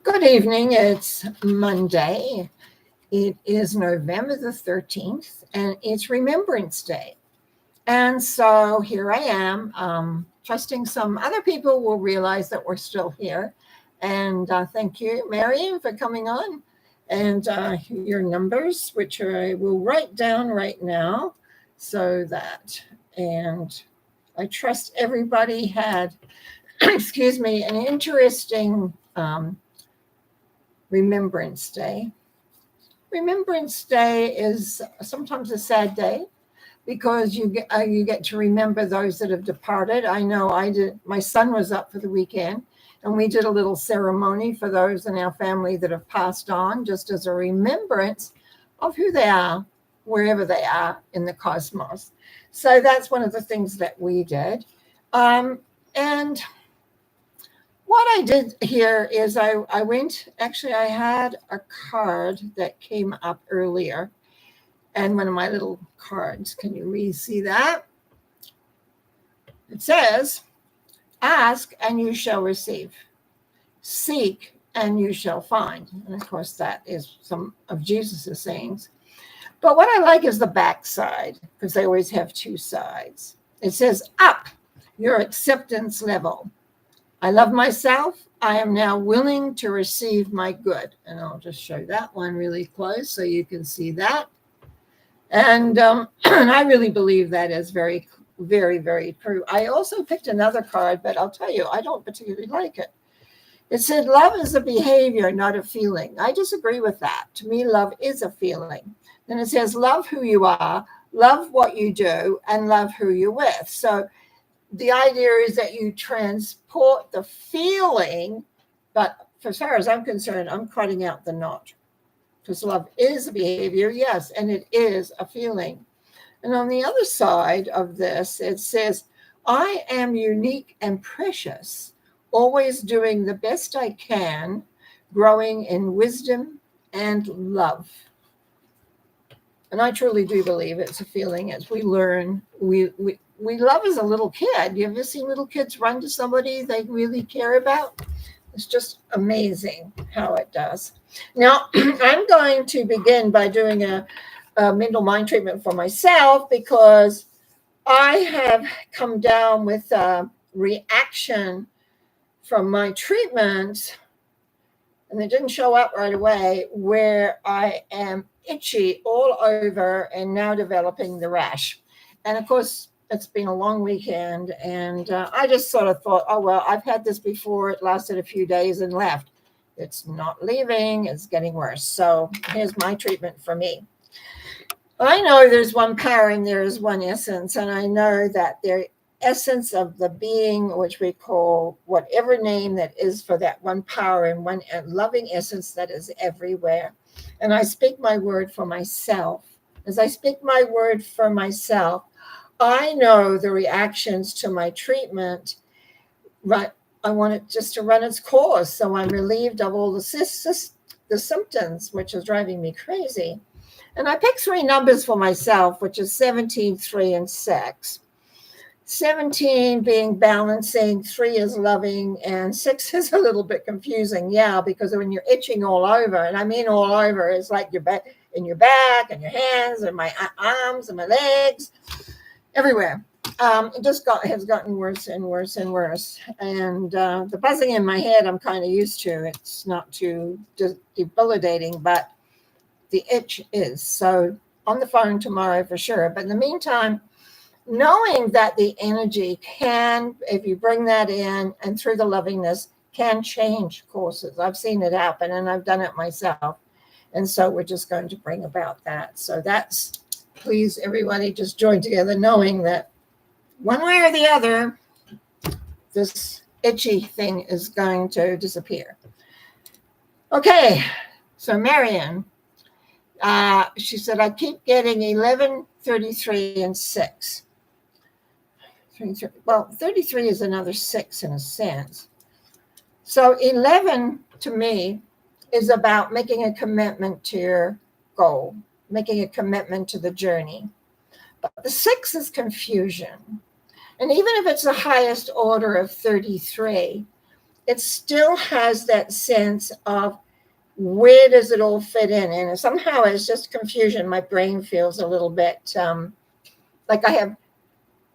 Good evening. It's Monday. It is November the 13th, and it's Remembrance Day. And so here I am, trusting some other people will realize that we're still here. And thank you, Marion, for coming on. And your numbers, which I will write down right now, so that, and I trust everybody had, excuse me, an interesting Remembrance Day. Remembrance Day is sometimes a sad day because you get to remember those that have departed. I know I did. My son was up for the weekend, and we did a little ceremony for those in our family that have passed on, just as a remembrance of who they are, wherever they are in the cosmos. So that's one of the things that we did. And what I did here is I had a card that came up earlier, and one of my little cards. Can you see that? It says, ask and you shall receive. Seek and you shall find. And of course, that is some of Jesus' sayings. But what I like is the back side, because they always have two sides. It says, up your acceptance level. I love myself. I am now willing to receive my good. And I'll just show that one really close so you can see that. And I really believe that is very, very, very true. I also picked another card, but I'll tell you, I don't particularly like it. It said, love is a behavior, not a feeling. I disagree with that. To me, love is a feeling. Then it says, love who you are, love what you do, and love who you're with. So the idea is that you transport the feeling, but as far as I'm concerned, I'm cutting out the not. Because love is a behavior, yes, and it is a feeling. And on the other side of this, it says, I am unique and precious, always doing the best I can, growing in wisdom and love. And I truly do believe it's a feeling as we learn. We love as a little kid. You ever seen little kids run to somebody they really care about? It's just amazing how it does. Now, I'm going to begin by doing a mental mind treatment for myself because I have come down with a reaction from my treatment, and it didn't show up right away, where I am itchy all over and now developing the rash. And of course, it's been a long weekend, and I just sort of thought, oh, well, I've had this before. It lasted a few days and left. It's not leaving. It's getting worse. So here's my treatment for me. I know there's one power and there is one essence, and I know that the essence of the being, which we call whatever name that is for that one power and one loving essence that is everywhere. And I speak my word for myself. As I speak my word for myself, I know the reactions to my treatment, but I want it just to run its course. So I'm relieved of all the symptoms, which is driving me crazy. And I picked three numbers for myself, which is 17, 3, and 6. 17 being balancing, 3 is loving, and 6 is a little bit confusing. Yeah, because when you're itching all over, and I mean all over, it's like your back and your hands and my arms and my legs, everywhere. It just has gotten worse and worse and worse. And the buzzing in my head, I'm kind of used to. It's not too debilitating, but the itch is. So on the phone tomorrow for sure. But in the meantime, knowing that the energy can, if you bring that in and through the lovingness, can change courses. I've seen it happen, and I've done it myself. And so we're just going to bring about that. So that's, please, everybody, just join together, knowing that one way or the other, this itchy thing is going to disappear. Okay, so Marianne, she said, I keep getting 11, 33, and 6. 33, well, 33 is another 6 in a sense. So 11 to me is about making a commitment to your goal, making a commitment to the journey. But the 6 is confusion. And even if it's the highest order of 33, it still has that sense of where does it all fit in? And somehow it's just confusion. My brain feels a little bit like I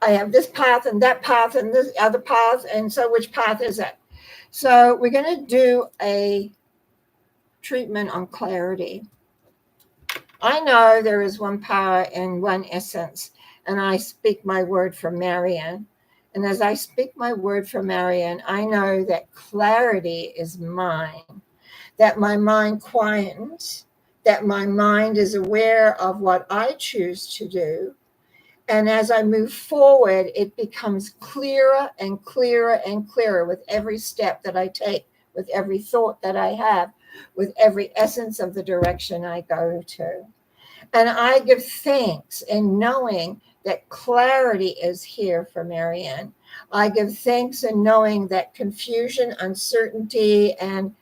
have this path and that path and this other path. And so which path is it? So we're going to do a treatment on clarity. I know there is one power and one essence, and I speak my word for Marian. And as I speak my word for Marian, I know that clarity is mine, that my mind quietens, that my mind is aware of what I choose to do. And as I move forward, it becomes clearer and clearer and clearer with every step that I take, with every thought that I have, with every essence of the direction I go to. And I give thanks in knowing that clarity is here for Marianne. I give thanks in knowing that confusion, uncertainty, and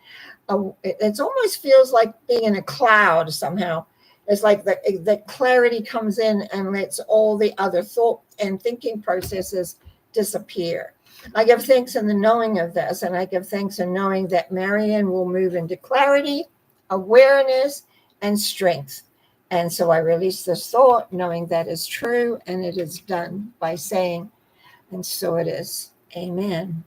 it almost feels like being in a cloud somehow. It's like the clarity comes in and lets all the other thought and thinking processes disappear. I give thanks in the knowing of this, and I give thanks in knowing that Marianne will move into clarity, awareness, and strength. And so I release this thought, knowing that is true, and it is done by saying, and so it is. Amen.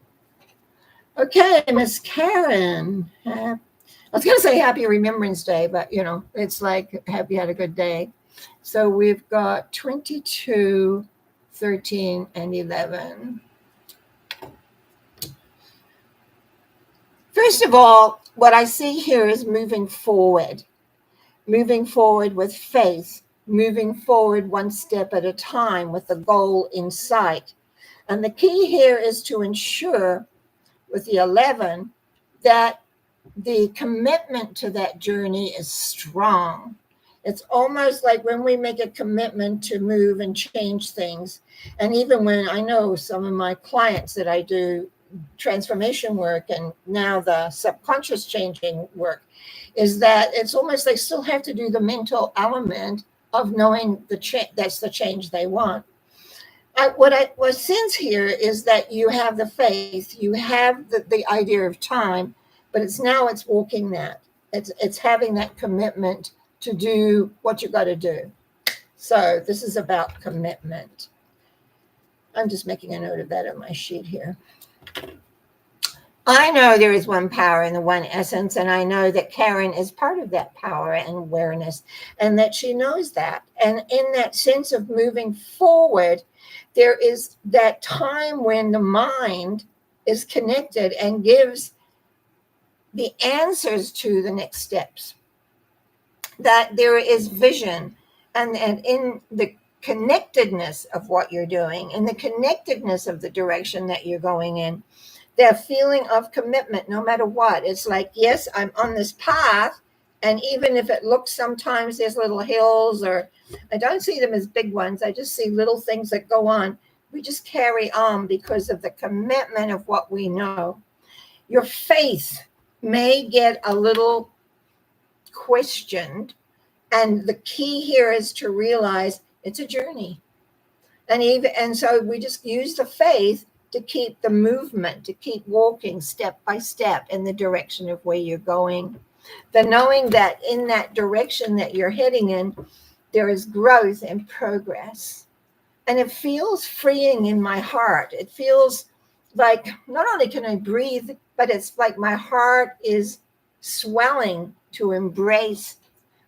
Okay, Miss Karen. I was going to say Happy Remembrance Day, but it's like, have you had a good day? So we've got 22, 13, and 11. First of all, what I see here is moving forward with faith, moving forward one step at a time with the goal in sight. And the key here is to ensure with the 11 that the commitment to that journey is strong. It's almost like when we make a commitment to move and change things. And even when I know some of my clients that I do transformation work and now the subconscious changing work, is that it's almost they still have to do the mental element of knowing that's the change they want. What sense here is that you have the faith, you have the idea of time, but it's walking that. It's having that commitment to do what you got to do. So this is about commitment. I'm just making a note of that on my sheet here. I know there is one power and the one essence, and I know that Karen is part of that power and awareness, and that she knows that. And in that sense of moving forward, there is that time when the mind is connected and gives the answers to the next steps. That there is vision, and in the connectedness of what you're doing, in the connectedness of the direction that you're going in, that feeling of commitment, no matter what. It's like, yes, I'm on this path. And even if it looks sometimes there's little hills, or I don't see them as big ones, I just see little things that go on. We just carry on because of the commitment of what we know. Your faith may get a little questioned. And the key here is to realize it's a journey. And so we just use the faith to keep the movement, to keep walking step by step in the direction of where you're going. The knowing that in that direction that you're heading in, there is growth and progress. And it feels freeing in my heart. It feels like not only can I breathe, but it's like my heart is swelling to embrace,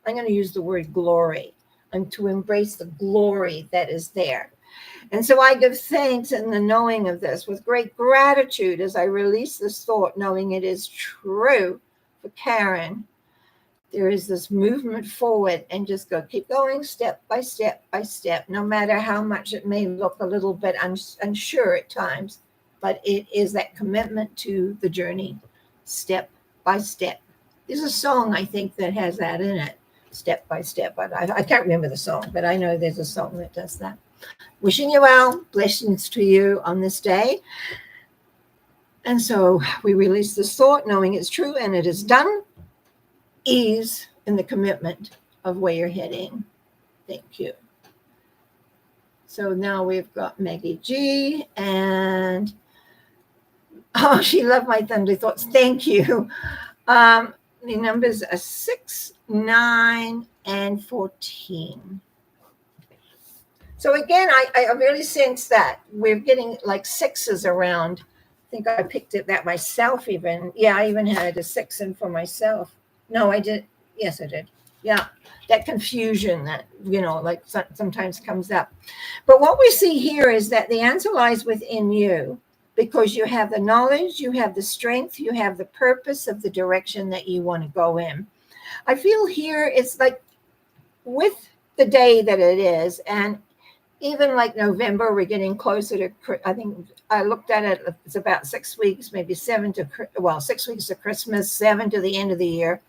I'm going to use the word glory, and to embrace the glory that is there. And so I give thanks in the knowing of this with great gratitude as I release this thought, knowing it is true for Karen. There is this movement forward, and just keep going step by step by step, no matter how much it may look a little bit unsure at times, but it is that commitment to the journey, step by step. There's a song, I think, that has that in it, step by step. But I can't remember the song, but I know there's a song that does that. Wishing you well, blessings to you on this day. And so we release this thought, knowing it's true and it is done. Ease in the commitment of where you're heading. Thank you. So now we've got Maggie G, and Oh, she loved my thunder thoughts. Thank you. The numbers are 6, 9, and 14. So again, I really sense that we're getting like sixes around. I think I picked it that myself even. Yeah, I even had a 6 in for myself. No, I did. Yes, I did. Yeah, that confusion that, like sometimes comes up. But what we see here is that the answer lies within you because you have the knowledge, you have the strength, you have the purpose of the direction that you want to go in. I feel here it's like with the day that it is, and even like November, we're getting closer to, I think I looked at it, it's about 6 weeks, maybe 6 weeks to Christmas, 7 to the end of the year.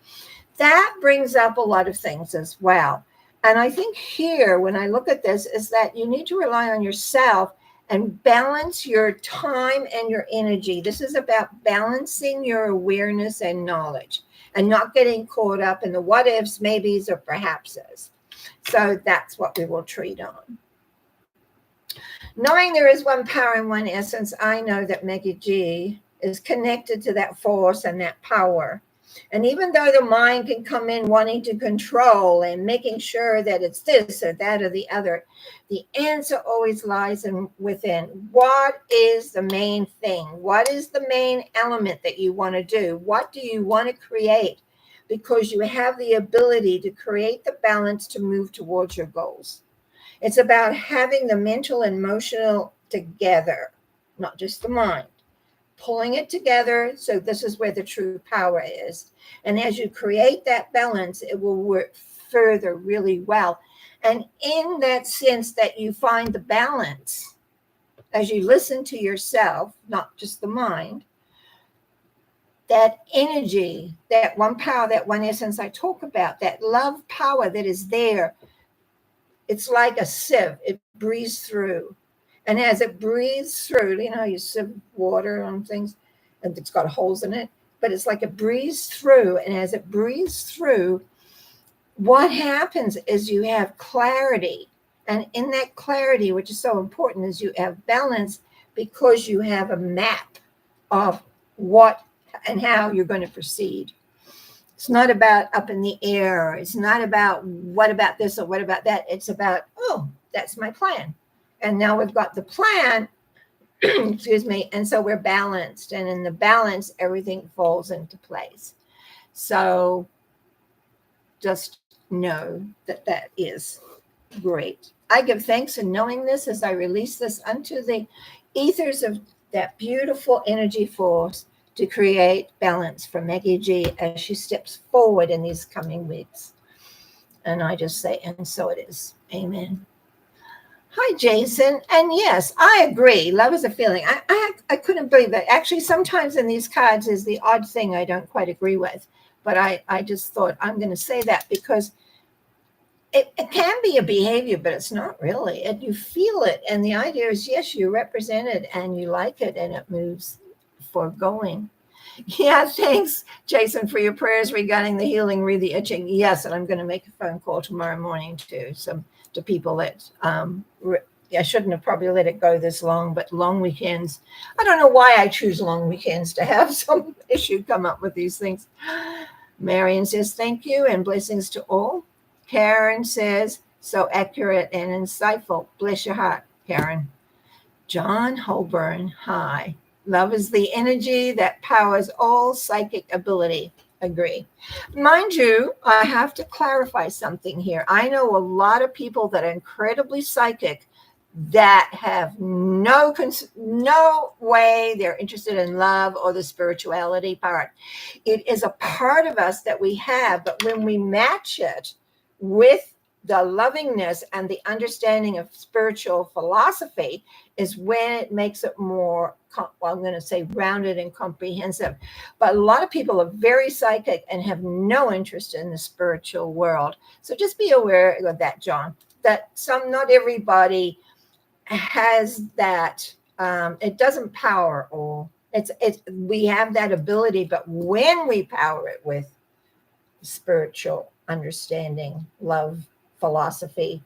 That brings up a lot of things as well. And I think here, when I look at this, is that you need to rely on yourself and balance your time and your energy. This is about balancing your awareness and knowledge and not getting caught up in the what ifs, maybes, or perhapses. So that's what we will treat on. Knowing there is one power and one essence, I know that Maggie G is connected to that force and that power. And even though the mind can come in wanting to control and making sure that it's this or that or the other, the answer always lies within. What is the main thing? What is the main element that you want to do? What do you want to create? Because you have the ability to create the balance to move towards your goals. It's about having the mental and emotional together, not just the mind. Pulling it together. So this is where the true power is. And as you create that balance, it will work further really well. And in that sense that you find the balance, as you listen to yourself, not just the mind, that energy, that one power, that one essence I talk about, that love power that is there, it's like a sieve. It breathes through. And as it breathes through, you sieve water on things and it's got holes in it, but it's like it breathes through. And as it breathes through, what happens is you have clarity. And in that clarity, which is so important, is you have balance because you have a map of what and how you're going to proceed. It's not about up in the air. It's not about what about this or what about that. It's about, oh, that's my plan. And now we've got the plan, excuse me, and so we're balanced. And in the balance, everything falls into place. So just know that that is great. I give thanks in knowing this as I release this unto the ethers of that beautiful energy force to create balance for Maggie G as she steps forward in these coming weeks. And I just say, and so it is. Amen. Hi, Jason. And yes, I agree. Love is a feeling. I couldn't believe it. Actually, sometimes in these cards is the odd thing I don't quite agree with. But I just thought I'm going to say that because it can be a behavior, but it's not really. And you feel it. And the idea is, yes, you represent it and you like it and it moves forgoing. Yeah, thanks, Jason, for your prayers regarding the healing, the itching. Yes, and I'm going to make a phone call tomorrow morning to people that I shouldn't have probably let it go this long, but long weekends. I don't know why I choose long weekends to have some issue come up with these things. Marion says, thank you and blessings to all. Karen says, so accurate and insightful. Bless your heart, Karen. John Holborn, hi. Love is the energy that powers all psychic ability. Agree. Mind you, I have to clarify something here. I know a lot of people that are incredibly psychic that have no way they're interested in love or the spirituality part. It is a part of us that we have, but when we match it with the lovingness and the understanding of spiritual philosophy is when it makes it more, I'm going to say rounded and comprehensive. But a lot of people are very psychic and have no interest in the spiritual world. So just be aware of that, John, that not everybody has that. It doesn't power all. We have that ability, but when we power it with spiritual understanding, love, philosophy,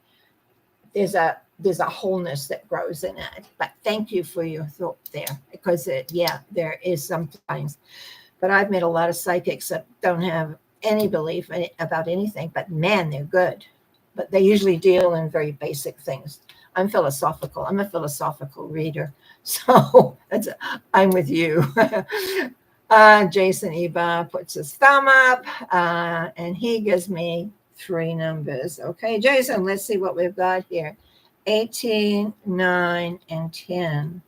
there's a there's a wholeness that grows in it. But thank you for your thought there, because there is sometimes. But I've met a lot of psychics that don't have any belief about anything, but man, they're good. But they usually deal in very basic things. I'm philosophical. I'm a philosophical reader. So I'm with you. Jason Eba puts his thumb up, and he gives me 3 numbers. Okay, Jason, let's see what we've got here. 18, 9, and 10.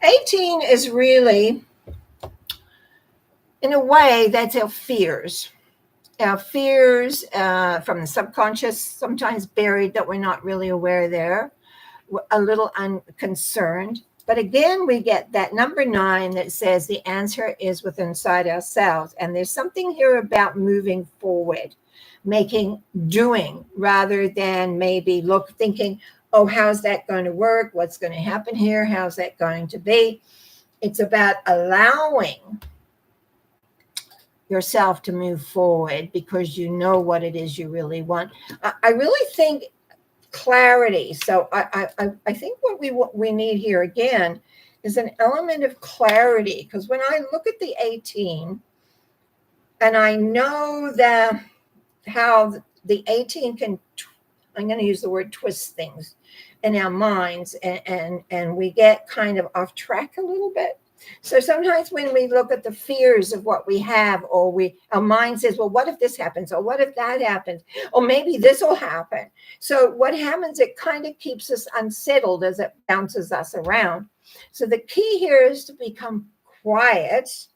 '18 is really, in a way, that's our fears. Our fears from the subconscious, sometimes buried that we're not really aware there. We're a little unconcerned. But again, we get that number 9 that says the answer is within inside ourselves. And there's something here about moving forward, doing, rather than maybe thinking, oh, how's that going to work? What's going to happen here? How's that going to be? It's about allowing yourself to move forward because you know what it is you really want. I really think clarity. So I think what we need here again is an element of clarity, because when I look at the 18 and I know how the 18 can, I'm going to use the word twist things in our minds, and we get kind of off track a little bit. So sometimes when we look at the fears of what we have, or our mind says, well, what if this happens? Or what if that happens? Or maybe this will happen. So what happens, it kind of keeps us unsettled as it bounces us around. So the key here is to become quiet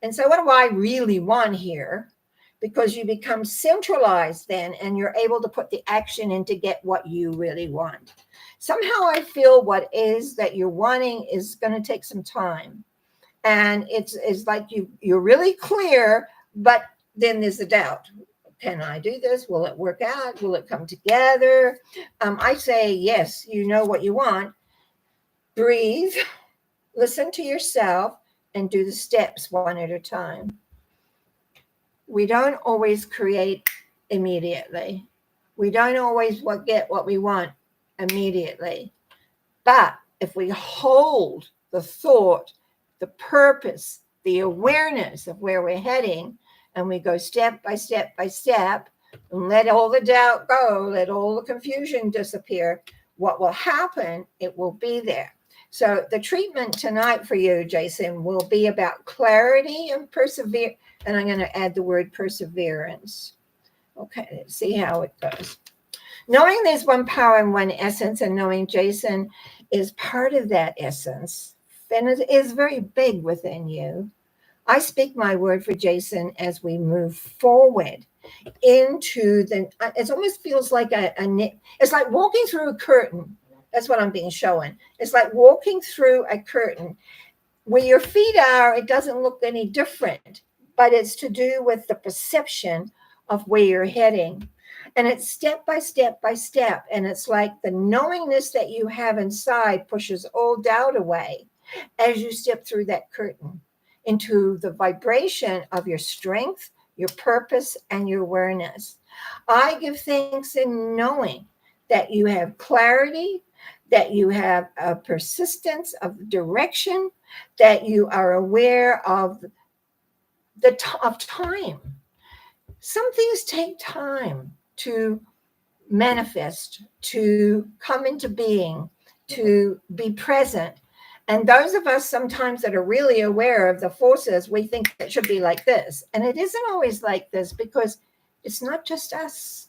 and say, what do I really want here? Because you become centralized then, and you're able to put the action in to get what you really want. Somehow I feel what is that you're wanting is going to take some time. And it's like you're really clear, but then there's a doubt. Can I do this? Will it work out? Will it come together? I say, yes, you know what you want. Breathe, listen to yourself, and do the steps one at a time. We don't always create immediately. We don't always get what we want immediately. But if we hold the thought, the purpose, the awareness of where we're heading, and we go step by step by step, and let all the doubt go, let all the confusion disappear, what will happen? It will be there. So the treatment tonight for you, Jason, will be about clarity and perseverance. And I'm going to add the word perseverance. Okay, let's see how it goes. Knowing there's one power and one essence, and knowing Jason is part of that essence, and it is very big within you. I speak my word for Jason as we move forward into it almost feels like it's like walking through a curtain. That's what I'm being shown. It's like walking through a curtain. Where your feet are, it doesn't look any different, but it's to do with the perception of where you're heading. And it's step by step by step. And it's like the knowingness that you have inside pushes all doubt away as you step through that curtain into the vibration of your strength, your purpose, and your awareness. I give thanks in knowing that you have clarity, that you have a persistence of direction, that you are aware of of time. Some things take time to manifest, to come into being, to be present. And those of us sometimes that are really aware of the forces, we think it should be like this. And it isn't always like this, because it's not just us.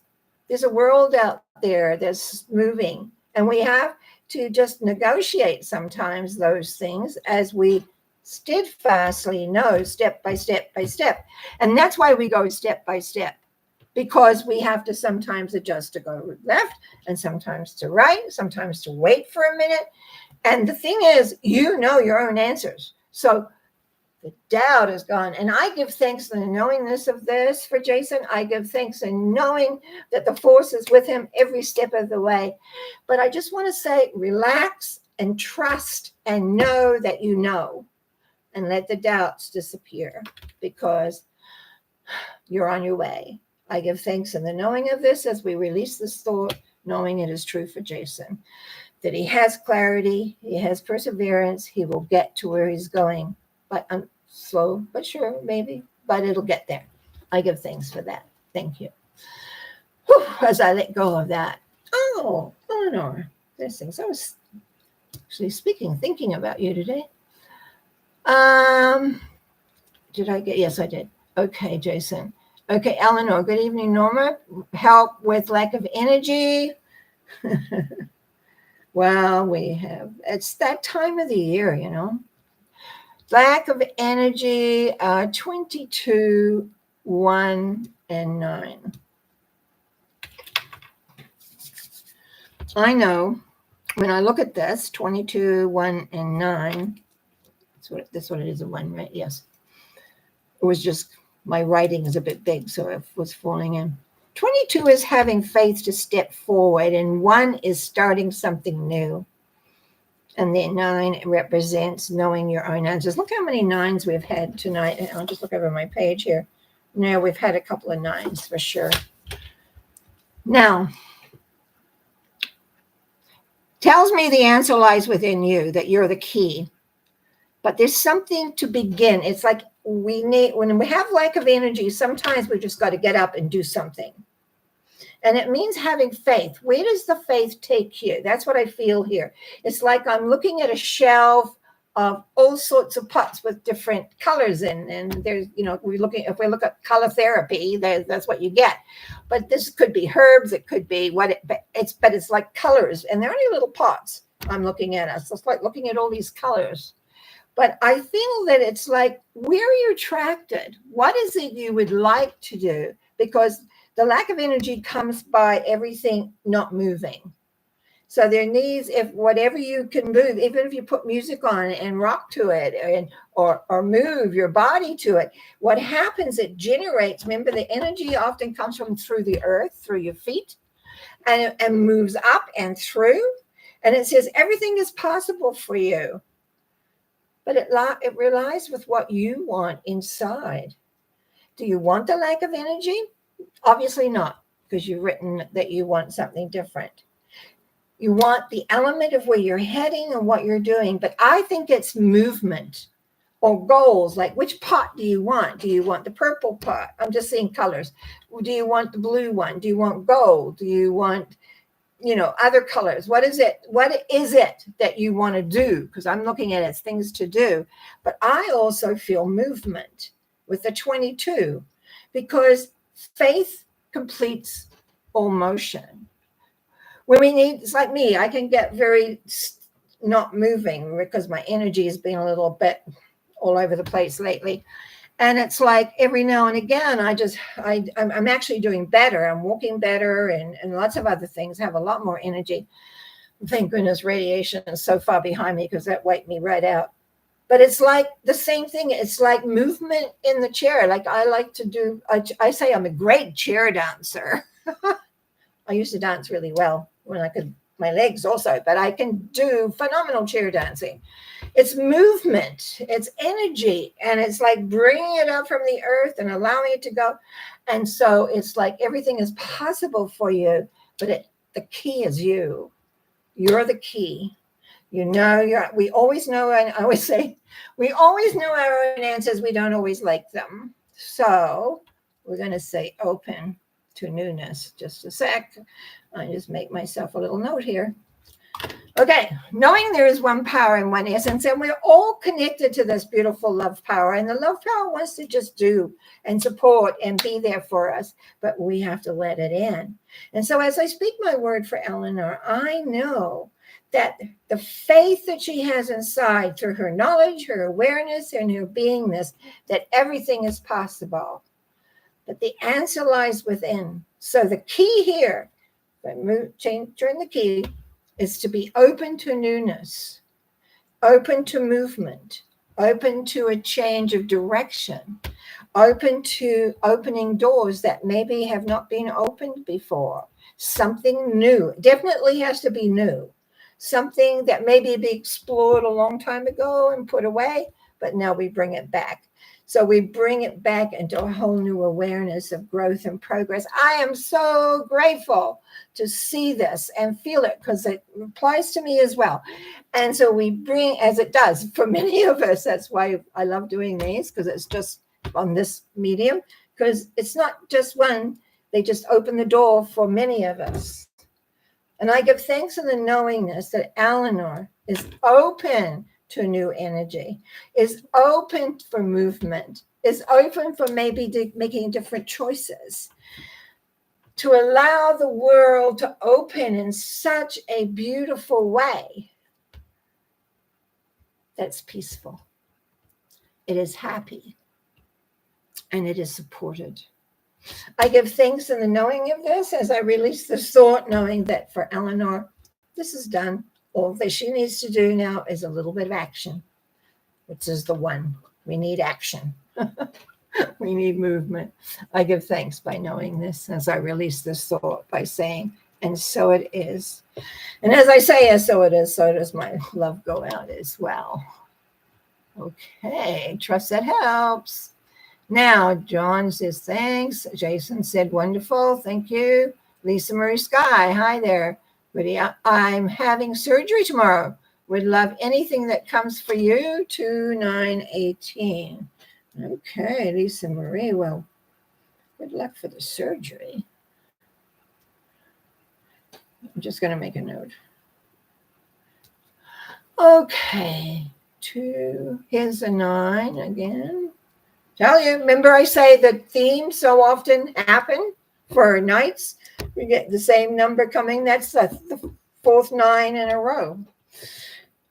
There's a world out there that's moving, and we have to just negotiate sometimes those things as we steadfastly know, step by step by step. And that's why we go step by step, because we have to sometimes adjust to go left, and sometimes to right, sometimes to wait for a minute. And the thing is, you know your own answers. So the doubt is gone. And I give thanks in the knowingness of this for Jason. I give thanks in knowing that the force is with him every step of the way. But I just want to say, relax and trust and know that you know, and let the doubts disappear, because you're on your way. I give thanks in the knowing of this as we release this thought, knowing it is true for Jason, that he has clarity, he has perseverance, he will get to where he's going. But I'm slow, but sure, maybe, but it'll get there. I give thanks for that. Thank you. Whew, as I let go of that. Oh, Eleanor, there's things. I was actually thinking about you today. Did I get? Yes, I did. Okay, Jason. Okay, Eleanor. Good evening, Norma. Help with lack of energy. Well, it's that time of the year, Lack of energy, 22, 1, and 9. I know when I look at this, 22, 1, and 9, that's what it is, a 1, right? Yes. It was just, my writing is a bit big, so it was falling in. 22 is having faith to step forward, and 1 is starting something new. And then 9 represents knowing your own answers. Look how many 9s we've had tonight. I'll just look over my page here. Now we've had a couple of 9s for sure. Now, tells me the answer lies within you, that you're the key. But there's something to begin. It's like when we have lack of energy, sometimes we just got to get up and do something. And it means having faith. Where does the faith take you? That's what I feel here. It's like I'm looking at a shelf of all sorts of pots with different colors in. And there's, if we look at color therapy, that's what you get. But this could be herbs. It could be but it's like colors. And they're only little pots I'm looking at. It's just like looking at all these colors. But I feel that it's like, where are you attracted? What is it you would like to do? Because the lack of energy comes by everything not moving. So there needs, if whatever you can move, even if you put music on and rock to it or move your body to it, what happens, it generates, remember the energy often comes from through the earth, through your feet, and moves up and through. And it says everything is possible for you. But it relies with what you want inside. Do you want the lack of energy? Obviously not, because you've written that you want something different. You want the element of where you're heading and what you're doing. But I think it's movement or goals. Like, which pot do you want? Do you want the purple pot? I'm just seeing colors. Do you want the blue one? Do you want gold? Do you want other colors? What is it that you want to do? Because I'm looking at it as things to do. But I also feel movement with the 22, because faith completes all motion. When it's like me, I can get very not moving because my energy has been a little bit all over the place lately. And it's like every now and again, I'm actually doing better. I'm walking better and lots of other things, have a lot more energy. Thank goodness radiation is so far behind me, because that wiped me right out. But it's like the same thing. It's like movement in the chair. Like I like to do, I say I'm a great chair dancer. I used to dance really well when I could, my legs also, but I can do phenomenal chair dancing. It's movement, it's energy, and it's like bringing it up from the earth and allowing it to go. And so it's like everything is possible for you, but the key is you. You're the key. We always know, and I always say, we always know our own answers. We don't always like them. So we're going to say open to newness. Just a sec. I just make myself a little note here. Okay, knowing there is one power and one essence, and we're all connected to this beautiful love power, and the love power wants to just do and support and be there for us, but we have to let it in. And so as I speak my word for Eleanor, I know that the faith that she has inside through her knowledge, her awareness, and her beingness, that everything is possible. But the answer lies within. So the key here, turn the key, is to be open to newness, open to movement, open to a change of direction, open to opening doors that maybe have not been opened before. Something new, definitely has to be new. Something that maybe be explored a long time ago and put away, but now we bring it back. So we bring it back into a whole new awareness of growth and progress. I am so grateful to see this and feel it because it applies to me as well. And so we bring, as it does for many of us, that's why I love doing these, because it's just on this medium, because it's not just one, they just open the door for many of us. And I give thanks in the knowingness that Eleanor is open to new energy, is open for movement, is open for maybe making different choices, to allow the world to open in such a beautiful way that's peaceful. It is happy, and it is supported. I give thanks in the knowing of this as I release this thought, knowing that for Eleanor, this is done. All that she needs to do now is a little bit of action, which is the one. We need action. We need movement. I give thanks by knowing this as I release this thought by saying, and so it is. And as I say, and so it is, so does my love go out as well. Okay, trust that helps. Now, John says, thanks. Jason said, wonderful. Thank you. Lisa Marie Sky, hi there. I'm having surgery tomorrow. Would love anything that comes for you. 2918. Okay, Lisa Marie. Well, good luck for the surgery. I'm just going to make a note. Okay, 2. Here's a 9 again. Tell you, remember I say that themes so often happen for nights. We get the same number coming. That's the 4th 9 in a row.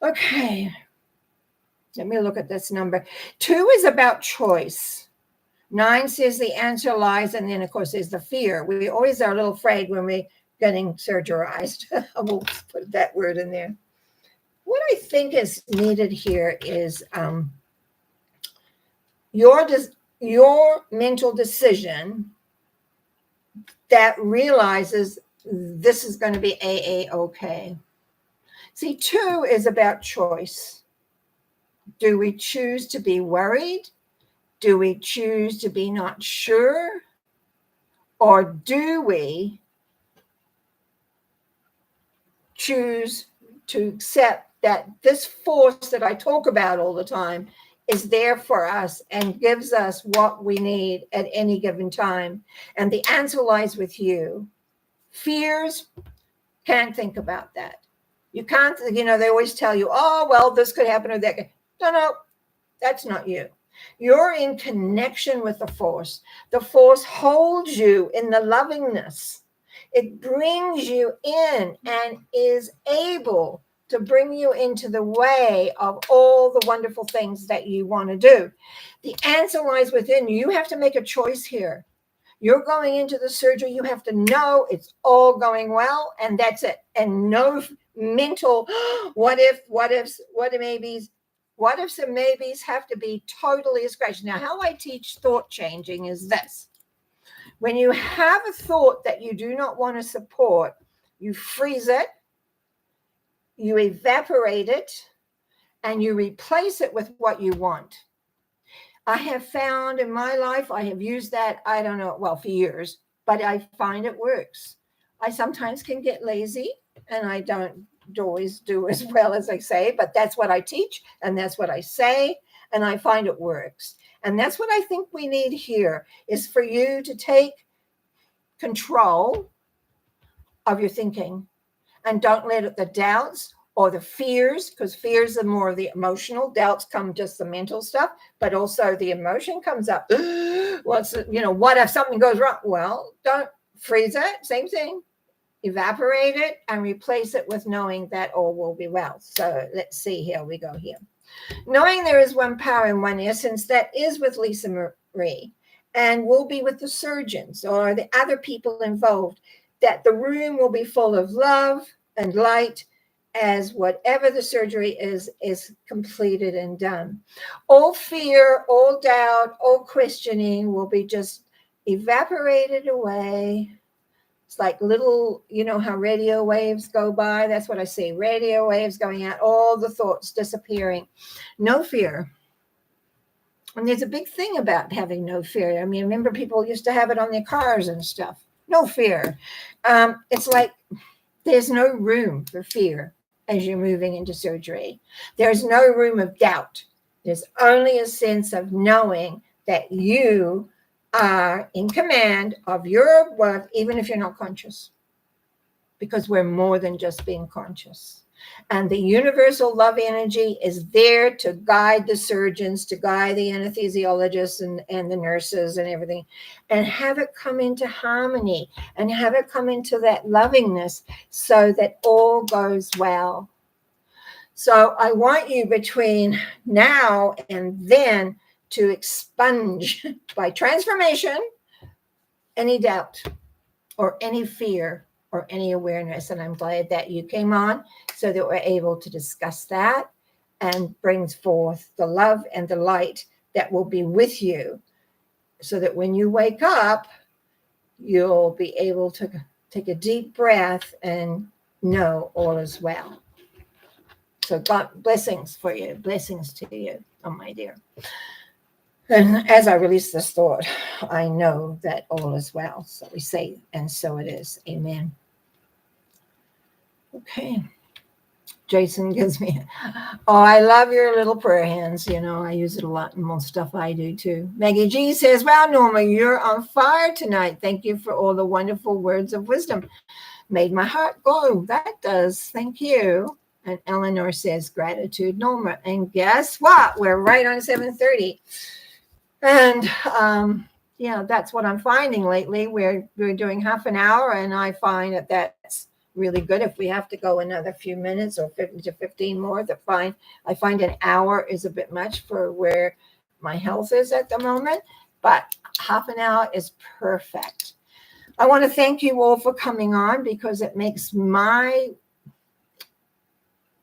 Okay. Let me look at this number. 2 is about choice. 9 says the answer lies, and then, of course, there's the fear. We always are a little afraid when we're getting surgerized. I will put that word in there. What I think is needed here is your mental decision that realizes this is going to be okay. See, 2 is about choice. Do we choose to be worried? Do we choose to be not sure? Or do we choose to accept that this force that I talk about all the time is there for us and gives us what we need at any given time? And the answer lies with you. Fears, can't think about that. You can't, they always tell you, oh, well, this could happen or that could. No, that's not you. You're in connection with the force. The force holds you in the lovingness. It brings you in and is able to bring you into the way of all the wonderful things that you want to do. The answer lies within you. You have to make a choice here. You're going into the surgery. You have to know it's all going well, and that's it. And no mental what ifs, and maybes have to be totally scratched. Now, how I teach thought changing is this. When you have a thought that you do not want to support, you freeze it, you evaporate it, and you replace it with what you want. I have found in my life, I have used that, I don't know, well, for years, but I find it works. I sometimes can get lazy, and I don't always do as well as I say, but that's what I teach, and that's what I say, and I find it works. And that's what I think we need here, is for you to take control of your thinking, and don't let the doubts or the fears, because fears are more of the emotional, doubts come just the mental stuff, but also the emotion comes up. What if something goes wrong? Well, don't freeze it, same thing. Evaporate it and replace it with knowing that all will be well. So let's see, here we go here. Knowing there is one power and one essence that is with Lisa Marie and will be with the surgeons or the other people involved, that the room will be full of love and light as whatever the surgery is completed and done. All fear, all doubt, all questioning will be just evaporated away. It's like little, how radio waves go by. That's what I see. Radio waves going out, all the thoughts disappearing. No fear. And there's a big thing about having no fear. I mean, remember people used to have it on their cars and stuff. No fear. It's like there's no room for fear as you're moving into surgery. There's no room of doubt. There's only a sense of knowing that you are in command of your work, even if you're not conscious, because we're more than just being conscious. And the universal love energy is there to guide the surgeons, to guide the anesthesiologists and the nurses and everything, and have it come into harmony and have it come into that lovingness so that all goes well. So I want you between now and then to expunge by transformation any doubt or any fear or any awareness. And I'm glad that you came on so that we're able to discuss that and brings forth the love and the light that will be with you so that when you wake up, you'll be able to take a deep breath and know all is well. So God, blessings for you, blessings to you, oh my dear. And as I release this thought, I know that all is well. So we say, and so it is. Amen. Okay. Jason gives me, oh, I love your little prayer hands. You know, I use it a lot in most stuff I do too. Maggie G says, wow, Norma, you're on fire tonight. Thank you for all the wonderful words of wisdom. Made my heart glow. That does. Thank you. And Eleanor says, gratitude, Norma. And guess what? We're right on 7:30. And yeah, that's what I'm finding lately. We're doing half an hour, and I find that that's really good. If we have to go another few minutes or 50 to 15 more, that's fine. I find an hour is a bit much for where my health is at the moment, but half an hour is perfect. I want to thank you all for coming on because it makes my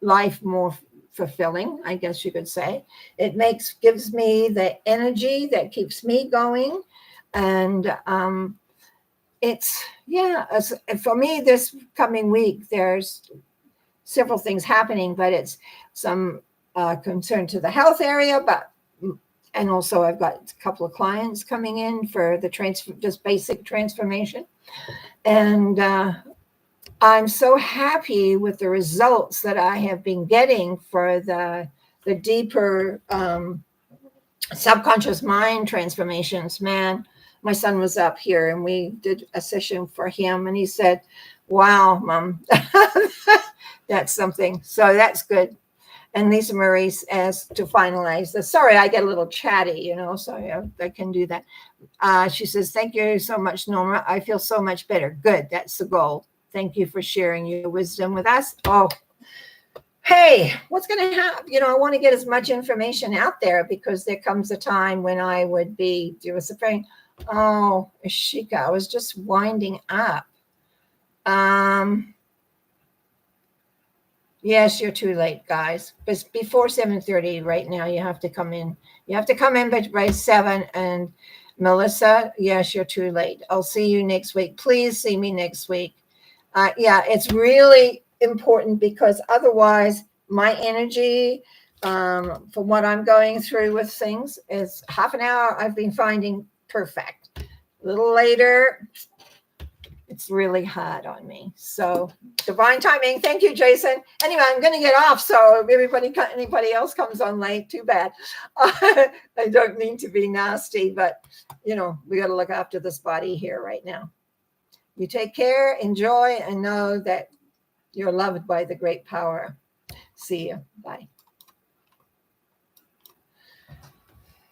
life more fulfilling, I guess you could say. It gives me the energy that keeps me going. And for me, this coming week, there's several things happening, but it's some concern to the health area, and also I've got a couple of clients coming in for the just basic transformation. And I'm so happy with the results that I have been getting for the deeper subconscious mind transformations. Man, my son was up here and we did a session for him and he said, wow, Mom, that's something. So that's good. And Lisa Marie as to finalize this. Sorry, I get a little chatty, you know, so I can do that. She says, thank you so much, Norma. I feel so much better. Good. That's the goal. Thank you for sharing your wisdom with us. Oh, hey, what's going to happen? You know, I want to get as much information out there because there comes a time when I would be praying. Oh, Ashika, I was just winding up. Yes, you're too late, guys. But before 7:30 right now, you have to come in. You have to come in by 7. And Melissa, yes, you're too late. I'll see you next week. Please see me next week. Yeah, it's really important because otherwise my energy for what I'm going through with things is half an hour I've been finding perfect. A little later, it's really hard on me. So divine timing. Thank you, Jason. Anyway, I'm going to get off. So if anybody else comes on late, too bad. I don't mean to be nasty, but, you know, we got to look after this body here right now. You take care, enjoy, and know that you're loved by the great power. See you. Bye.